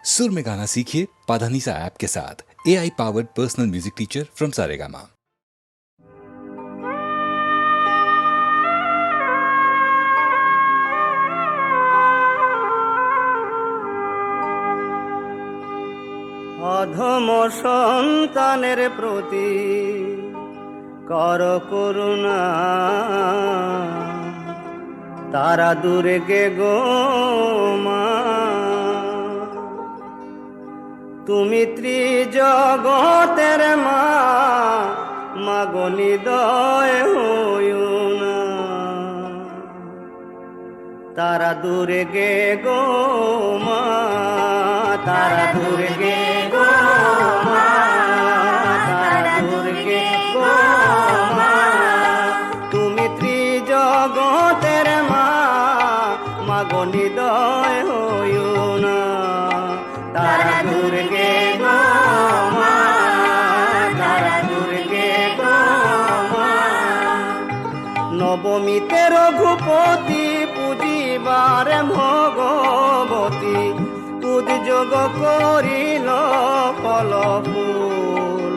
सुर में गाना सीखिए पाधानीसा ऐप के साथ। AI powered personal music teacher from Saregama. অধম সন্তানের প্রতি কর করুণা, তারা দুর্গে গো মা। তুমি ত্রিজগতের মা, মাগো নিদয় হইও না। তারা দুর্গে গো মা, তারা দুর্গে গো মা, তারা দুর্গে গো মা। তুমি ত্রিজগতের মা, মাগো নিদয় হইও না। তারা দুর্গে গো মা, তারা দুর্গে গো মা। নবমীতে রঘুপতি পূজিবার ভগবতী, উদ্যোগ করিল ফলফুল।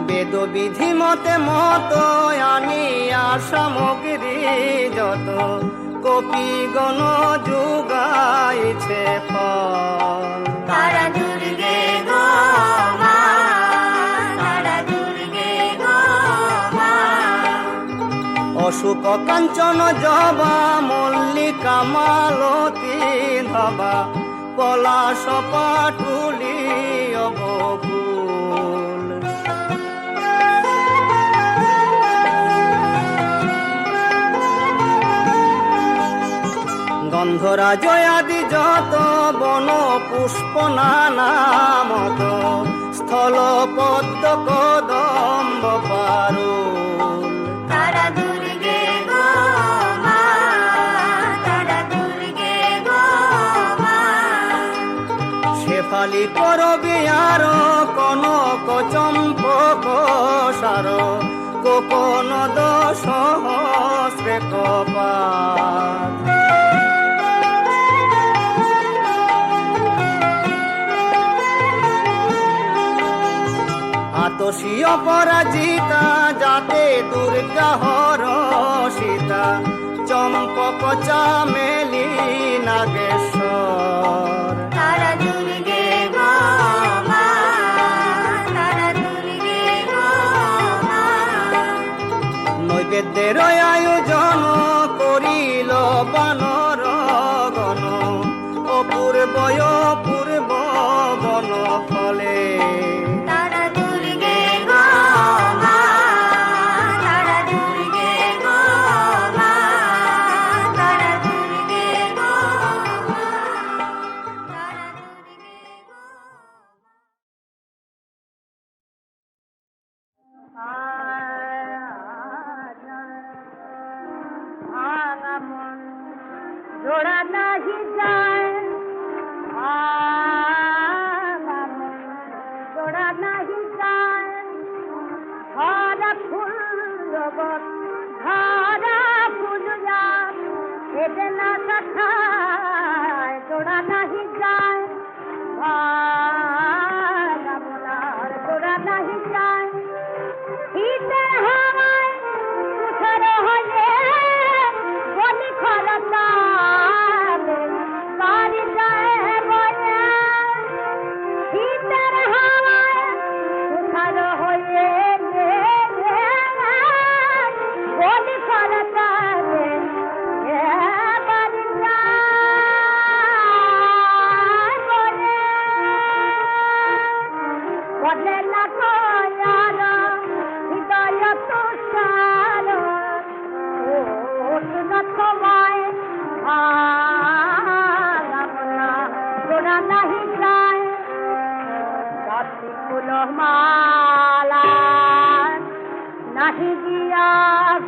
বেদবিধি মতে মত আনিয়া সামগ্রী যত, কপিগণ যুগাইছে ফল। তারা দুর্গে গো মা, তারা দুর্গে গো মা। অশোক কাঞ্চন জবা, মল্লিকা মালতী ধবা, পলাশ পাটুলি অবকুল। গন্ধরাজ আদি যত বন পুষ্প নানা মত, স্থল পদ্ম কদম্ব পারুল। তারা দুর্গে গো মা, তারা দুর্গে গো মা। শেফালি করবি আর কনক চম্পক সার, কোকন সহস্রে কপাল। আতসী অপরাজিতা, যাতে দুর্গা হর সীতা, চম্পক চামেলি নাগেশ্বর। তারা দুর্গে গো মা, তারা দুর্গে গো মা। নৈবেদ্যের আয়োজন করিল বানর গণ, অপূর্ব অপূর্ব বন ফলে। তারা দুর্গে গো মা, তারা দুর্গে গো মা, তারা দুর্গে গো মা, তারা দুর্গে গো ভাঙা মন জোড়া নাহি যায়, ভাঙা মন জোড়া নাহি যায়। ধরা ফুল জগৎ, ধরা ফুল যান, এতে না কথায় জোড়া নাহি যায়। ভাঙা মনার জোড়া নাহি যায়। শীতের হাওয়ায় তুষার হয়ে বলি খরতালে বাড়ি যায় বয়ে। শীতের হাওয়ায় তুষার হয়ে বলি খরতালে বাড়ি যায় বয়ে। বদলে না কয়ার হৃদয় তুষার, ওঠন তোমায় ভাঙা মনা জোড়া নাহি যায়। রাত্রি ফুল মালা নাহি দিয়া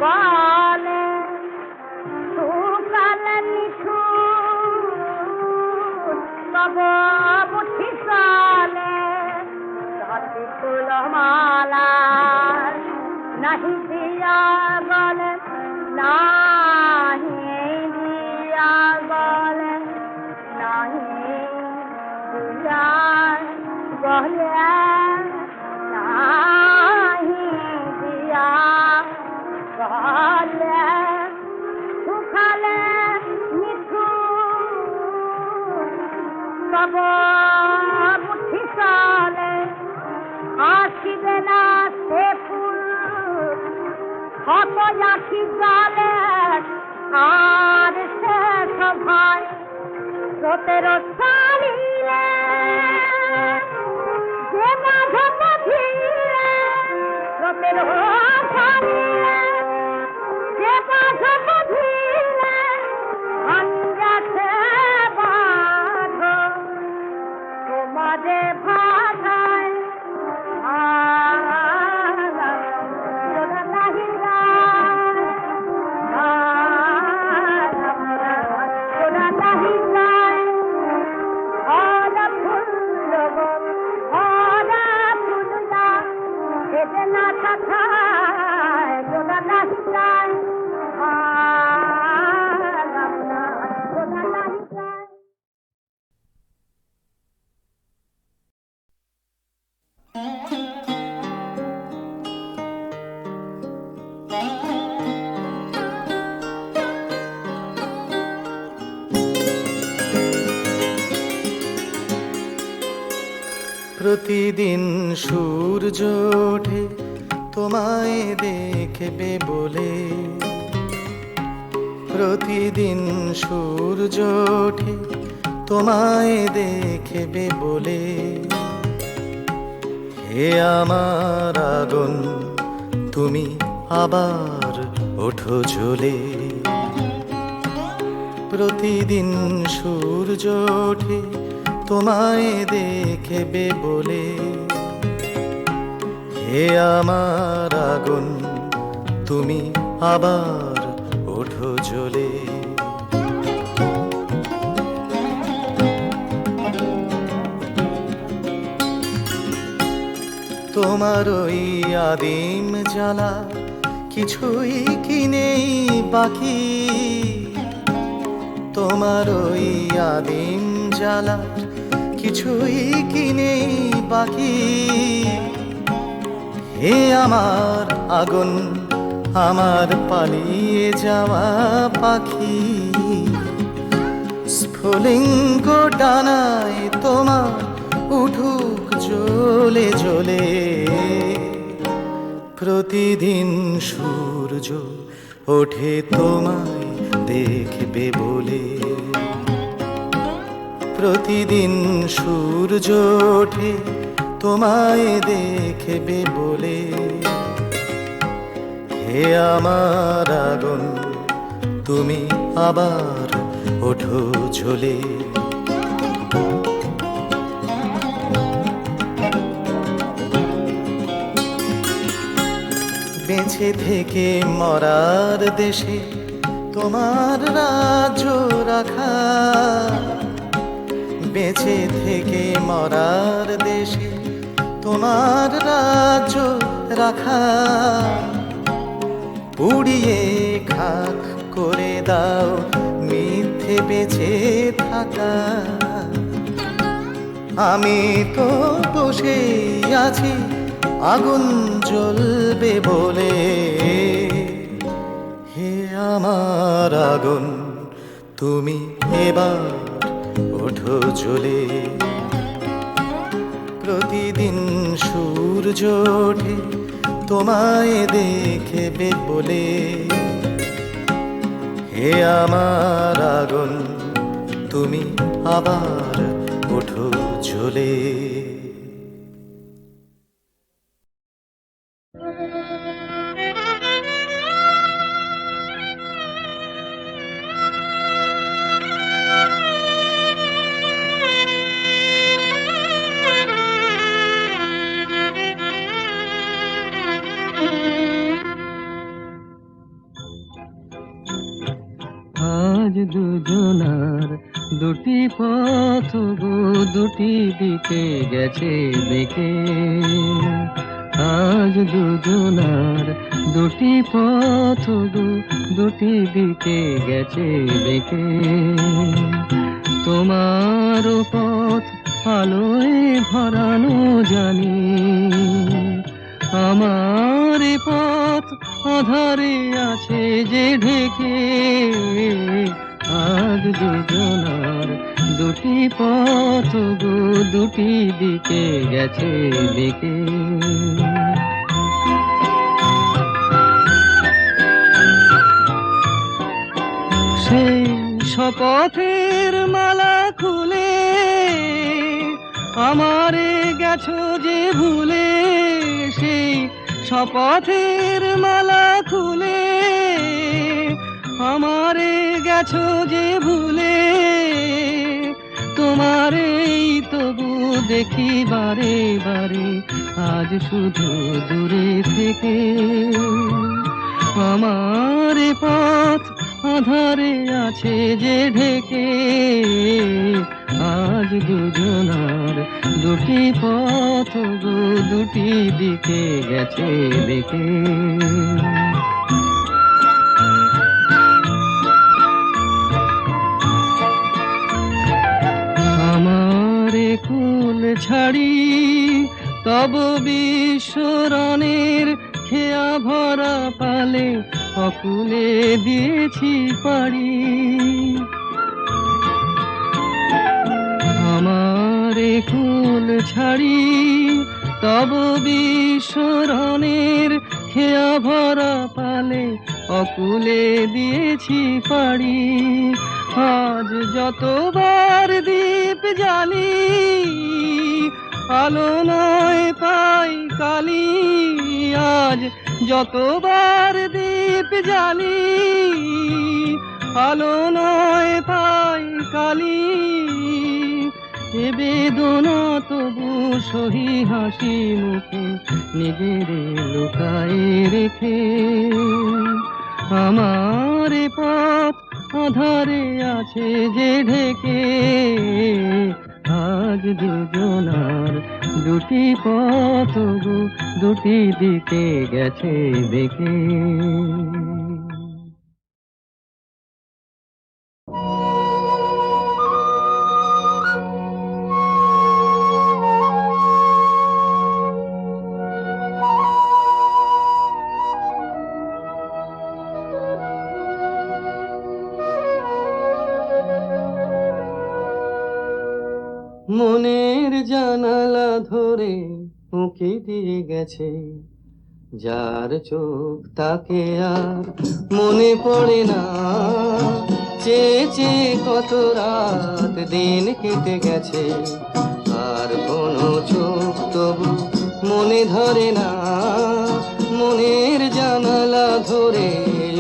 গলে, সুকালে নিঠুর তব মুঠি সালে। রাত্রি ফুল মালা নাহি দিয়া গলে, নাহি দিয়া গলে নাহি দিয়া গলে নাহি দিয়া গলে সুখালে মিঠু সব মুঠি চলে আসিবে না সে ফুল হত আখি জালে আর সে সভায় স্রোতের চালিলে যে মাধব ধীরে স্রোতের চালিলে যে মাধব ধীরে ভাঙ্গাছে বাঁধ তোমারে ভাগায় প্রতিদিন সূর্য ওঠে তোমায় দেখবে বলে, প্রতিদিন সূর্য ওঠে তোমায় দেখবে বলে। হে আমার আগুন তুমি আবার ওঠো জ্বলে, প্রতিদিন সূর্য ওঠে তোমায় দেখবে বলে। হে আমার আগুন তুমি আবার ওঠো জ্বলে। তোমার ওই আদিম জ্বালা কিছুই কি নেই বাকি, তোমার ওই আদিম জ্বালা কিছুই কি নেই বাকি। হে আমার আগুন আমার পালিয়ে যাওয়া পাখি, স্ফুলিঙ্গ ডানায় তোমার উঠুক জ্বলে জ্বলে। প্রতিদিন সূর্য ওঠে তোমায় দেখবে বলে, প্রতিদিন সূর্য ওঠে তোমায় দেখবে বলে। হে আমার আগুন তুমি আবার ওঠো জ্বলে। বেঁচে থেকে মরার দেশে তোমার রাজ্য রাখা, বেঁচে থেকে মরার দেশে তোমার রাজ্য রাখা। পুড়িয়ে খাক করে দাও মিথ্যে বেঁচে থাকা। আমি তো বসে আছি আগুন জ্বলবে বলে। হে আমার আগুন তুমি এবার ওঠো জ্বলে, প্রতিদিন সূর্য ওঠে তোমায় দেখবে বলে। হে আমার আগুন তুমি আবার ওঠো জ্বলে। আজ দুজনার দুটি পথ গো দুটি দিকে গেছে দেখে। আজ দুজনার দুটি পথ গো দুটি দিকে গেছে বেঁকে। তোমার পথ আলোয় ভরানো জানি, আমার পথ আধারে আছে যে ঢেকে। আজ দুজনার দুটি পথ গো দুটি দিকে গেছে বেঁকে। সেই শপথের মালা খুলে আমারে গেছো যে ভুলে। সেই শপথের মালা খুলে আমারে গেছো যে ভুলে। তোমারেই তবু দেখি বারে বারে আজ শুধু দূরে থেকে। আমার পথ আধারে আছে যে ঢেকে। আজ দুজনার দুটি পথ গো দুটি দিকে গেছে বেঁকে। আমারে কুল ছাড়ি তব বিশ্বরণের খেয়া ভরা পালে অকুলে দিয়েছি পাড়ি। আমারে কুল ছাড়ি তব বিশ্বরণের খেয়া ভরা পালে অকুলে দিয়েছি পাড়ি। আজ যতবার দীপ জ্বালি আলো নয় পাই কালি। আজ যতবার দীপ জ্বালি আলো নয় পাই কালি। এ বেদনা তবু সহি হাসি মুখে নিজেরে লুকায়ে রেখে। আমার পথ আধারে আছে যে ঢেকে। আজ দুজনার দুটি পথ গো দুটি দিকে গেছে বেঁকে। মনের জানালা ধরে উঁকি দিয়ে গেছে যার চোখ তাকে আর মনে পড়ে না। চেয়ে চেয়ে কত রাত দিন কেটে গেছে আর কোনো চোখ তবু মনে ধরে না। মনের জানালা ধরে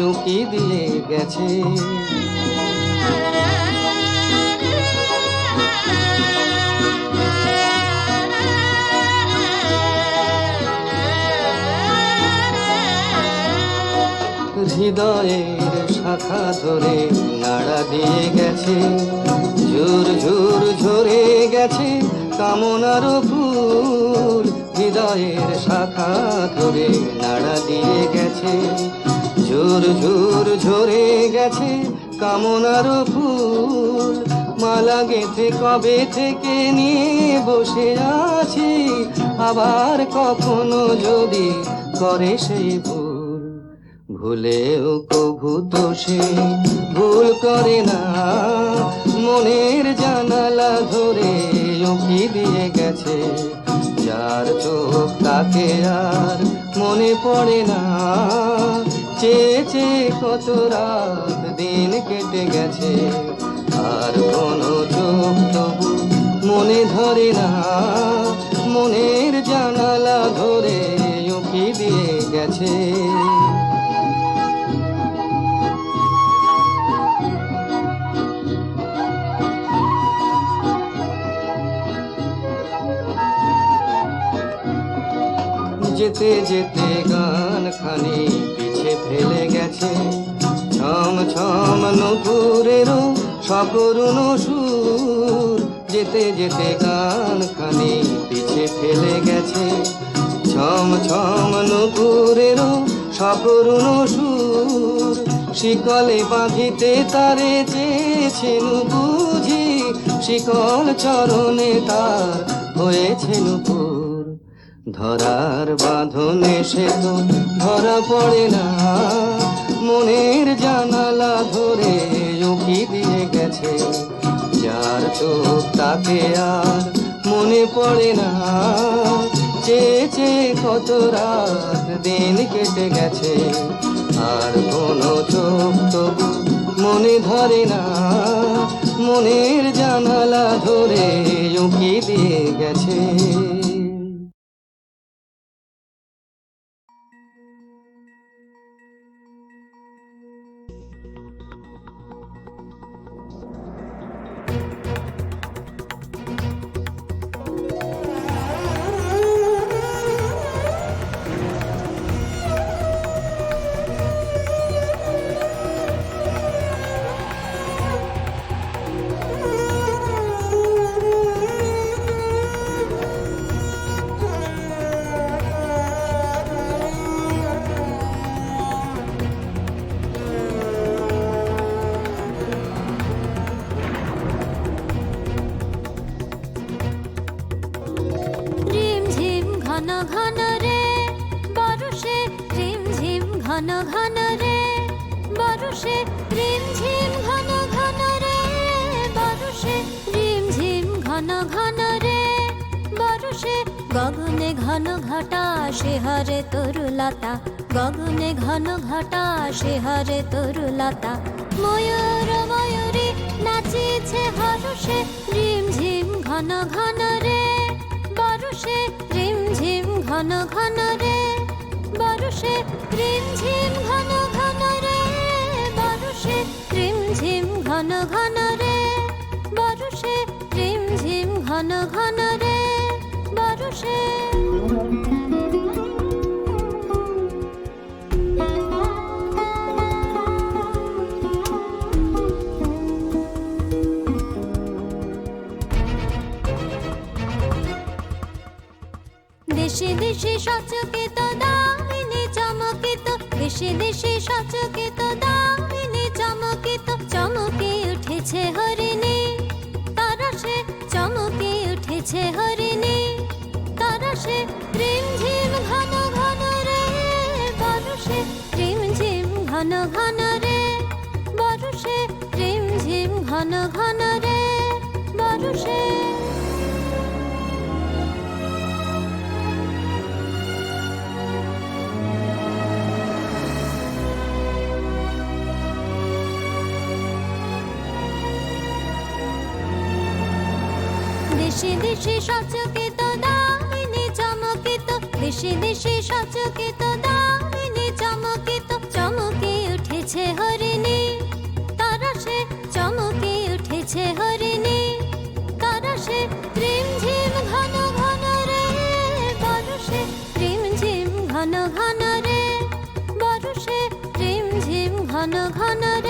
উঁকি দিয়ে গেছে। হৃদয়ের শাখা ধরে নাড়া দিয়ে গেছে, ঝুর ঝুর ঝরে গেছে কামনার ফুল। হৃদয়ের শাখা ধরে নাড়া দিয়ে গেছে, ঝুর ঝুর ঝরে গেছে কামনার ফুল। মালা গেঁথে কবে থেকে নিয়ে বসে আছি, আবার কখনো যদি করে সেই ভুল। ভুলেও কভু তো সে ভুল করে না, মনের জানালা ধরে উঁকি দিয়ে গেছে। যার চোখ তাকে আর মনে পড়ে না, চেয়ে চেয়ে কত রাত দিন কেটে গেছে, আর কোনো চোখ তবু মনে ধরে না। মনের জানালা ধরে উঁকি দিয়ে গেছে। যেতে যেতে গান খানি পিছে ফেলে গেছে, ছম ছম নূপুরেরও সকরুণ সুর। যেতে যেতে গান খানি পিছে ফেলে গেছে, ছম ছম নূপুরেরও সকরুণ সুর। শিকলে বাঁধিতে তারে চেয়েছেন বুঝি, শিকল চরণে তার হয়েছে নূপুর। ধরার বাঁধনে সে তো ধরা পড়ে না, মনের জানালা ধরে উকি দিয়ে গেছে। যার চোখ তাকে আর মনে পড়ে না, চেয়ে চেয়ে কত রাত দিন কেটে গেছে। আর কোনো চোখ তবু মনে ধরে না, মনের জানালা ধরে উকি দিয়ে গেছে। ঘন ঘন রে বরষে রিমঝিম ঘন ঘন রে বরষে রিমঝিম ঘন ঘন রে বরষে রিমঝিম ঘন ঘন রে বরষে গগনে ঘন ঘটা সে হরে তরুলতা গগনে ঘন ঘটা সে হরে তরুলতা ময়ূর ময়ূরী নাচিছে হরষে রিমঝিম ঘন ঘন রে বরষে রিমঝিম ঘন ঘন রে বরষে রিমঝিম ঘন ঘন রে বরষে রিমঝিম ঘন ঘন রে বরষে রিমঝিম ঘন ঘন রে বরষে দেশে দেশে সচকিত দামিনী চমকিত দেশে দেশে সচকিত দামিনী চমকিত চমকে উঠেছে হরিণী তারসে চমকে উঠেছে হরিণী তারসে রিমঝিম ঘন ঘন রে বরষে রিমঝিম ঘন ঘন রে বরষে রিমঝিম ঘন ঘন রে বরষে দেশে দেশে সচকিত দামিনী চমকিত দেশে দেশে সচকিত দামিনী চমকিত চমকে উঠেছে হরিণী তারসে চমকে উঠেছে হরিণী তারসে রিমঝিম ঘন ঘন রে বরষে রিমঝিম ঘন ঘন রে বরষে রিমঝিম ঘন ঘন রে